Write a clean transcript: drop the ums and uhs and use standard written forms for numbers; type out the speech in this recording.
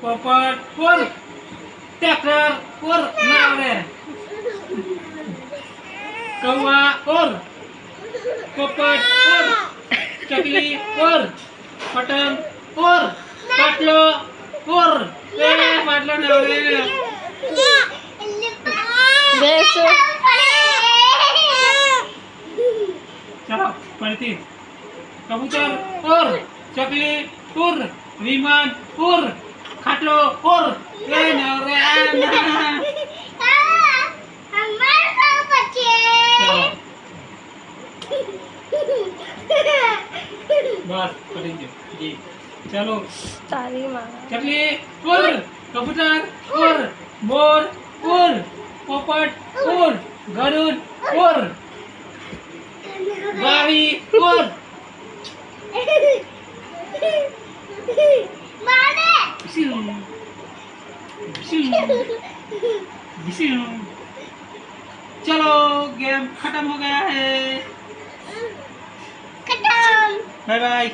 पोपट उर ट्रैक्टर उर नावरे कौवा उर पोपट उर चकली उर पतंग उर पाटलो उर पाटलो नावरे બેસો चलो पढ़ती कबूतर उर चकली उर विमान उर खाटलो उर नावरे बस पढ़ेंगे जी चलो તારી માં चकली उर कबूतर उर मोर उर पोपट उर गरुड़ उर गाड़ी उर बिसियों, बिसियों, बिसियों। चलो गेम खत्म हो गया है ખતમ बाय बाय